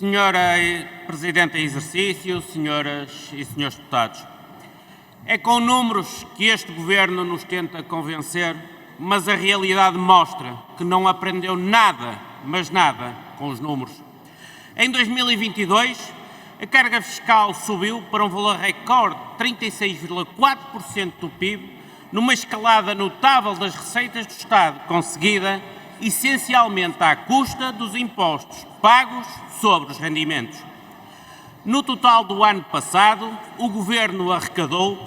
Senhora Presidente em exercício, senhoras e senhores deputados, é com números que este Governo nos tenta convencer, mas a realidade mostra que não aprendeu nada, mas nada, com os números. Em 2022, a carga fiscal subiu para um valor recorde de 36,4% do PIB, numa escalada notável das receitas do Estado, conseguida essencialmente à custa dos impostos pagos sobre os rendimentos. No total do ano passado, o Governo arrecadou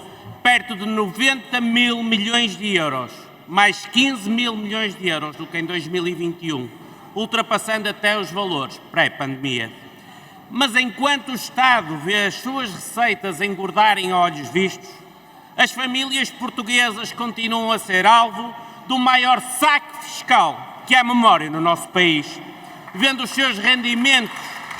perto de 90 mil milhões de euros, mais 15 mil milhões de euros do que em 2021, ultrapassando até os valores pré-pandemia. Mas enquanto o Estado vê as suas receitas engordarem a olhos vistos, as famílias portuguesas continuam a ser alvo do maior saque fiscal que há memória no nosso país, vendo os seus rendimentos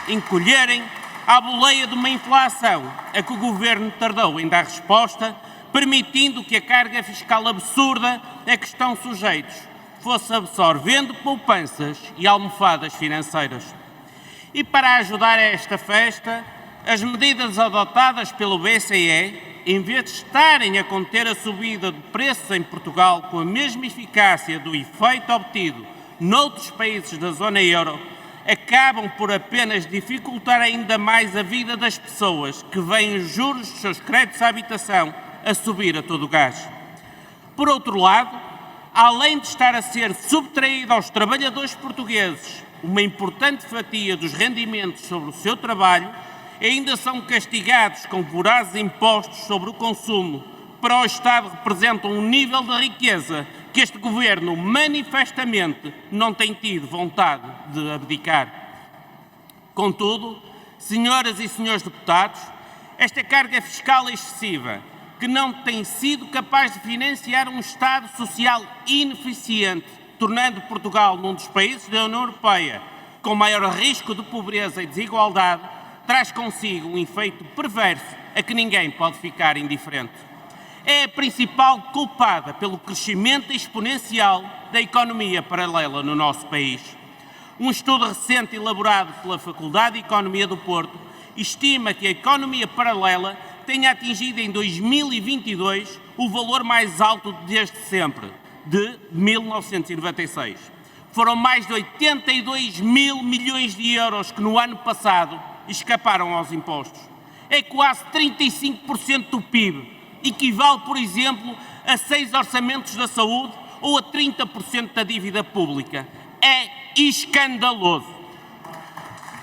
encolherem à boleia de uma inflação a que o Governo tardou em dar resposta, permitindo que a carga fiscal absurda a que estão sujeitos fosse absorvendo poupanças e almofadas financeiras. E para ajudar a esta festa, as medidas adotadas pelo BCE, em vez de estarem a conter a subida de preços em Portugal com a mesma eficácia do efeito obtido noutros países da zona euro, acabam por apenas dificultar ainda mais a vida das pessoas que veem os juros dos seus créditos à habitação a subir a todo o gás. Por outro lado, além de estar a ser subtraída aos trabalhadores portugueses uma importante fatia dos rendimentos sobre o seu trabalho, ainda são castigados com vorazes impostos sobre o consumo. Para o Estado representam um nível de riqueza que este Governo manifestamente não tem tido vontade de abdicar. Contudo, senhoras e senhores deputados, esta carga fiscal excessiva, que não tem sido capaz de financiar um Estado social ineficiente, tornando Portugal num dos países da União Europeia com maior risco de pobreza e desigualdade, traz consigo um efeito perverso a que ninguém pode ficar indiferente. É a principal culpada pelo crescimento exponencial da economia paralela no nosso país. Um estudo recente elaborado pela Faculdade de Economia do Porto estima que a economia paralela tenha atingido em 2022 o valor mais alto desde sempre, de 1996. Foram mais de 82 mil milhões de euros que no ano passado escaparam aos impostos. É quase 35% do PIB. Equivale, por exemplo, a 6 orçamentos da saúde ou a 30% da dívida pública. É escandaloso.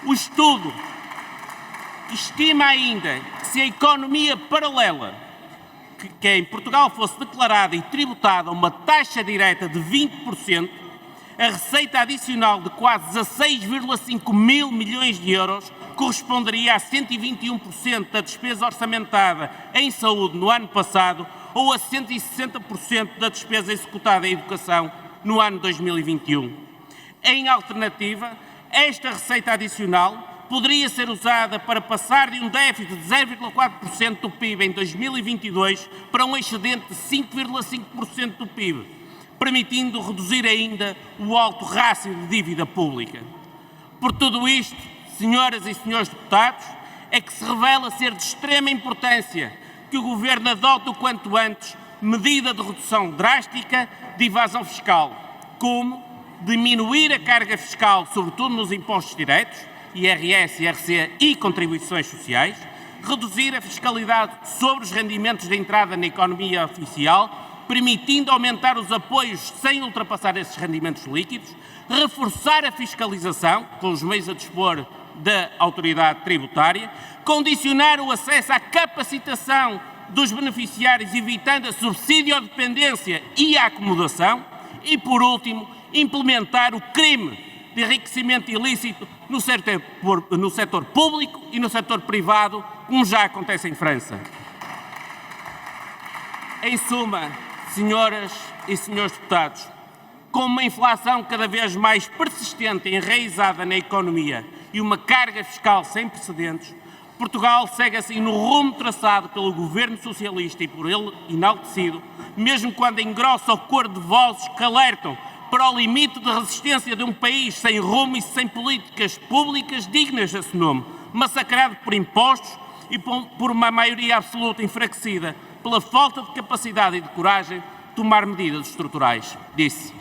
O estudo estima ainda que se a economia paralela, que em Portugal fosse declarada e tributada a uma taxa direta de 20%, a receita adicional de quase 16,5 mil milhões de euros corresponderia a 121% da despesa orçamentada em saúde no ano passado ou a 160% da despesa executada em educação no ano 2021. Em alternativa, esta receita adicional poderia ser usada para passar de um déficit de 0,4% do PIB em 2022 para um excedente de 5,5% do PIB, permitindo reduzir ainda o alto rácio de dívida pública. Por tudo isto, senhoras e senhores deputados, é que se revela ser de extrema importância que o Governo adote o quanto antes medida de redução drástica de evasão fiscal, como diminuir a carga fiscal, sobretudo nos impostos diretos, IRS, IRC e contribuições sociais, reduzir a fiscalidade sobre os rendimentos de entrada na economia oficial, permitindo aumentar os apoios sem ultrapassar esses rendimentos líquidos, reforçar a fiscalização, com os meios a dispor da autoridade tributária, condicionar o acesso à capacitação dos beneficiários, evitando a subsídio-dependência e a acomodação, e, por último, implementar o crime de enriquecimento ilícito no setor público e no setor privado, como já acontece em França. Em suma, senhoras e senhores deputados, com uma inflação cada vez mais persistente e enraizada na economia e uma carga fiscal sem precedentes, Portugal segue assim no rumo traçado pelo Governo Socialista e por ele enaltecido, mesmo quando engrossa o coro de vozes que alertam para o limite de resistência de um país sem rumo e sem políticas públicas dignas desse nome, massacrado por impostos e por uma maioria absoluta enfraquecida pela falta de capacidade e de coragem de tomar medidas estruturais. Disse: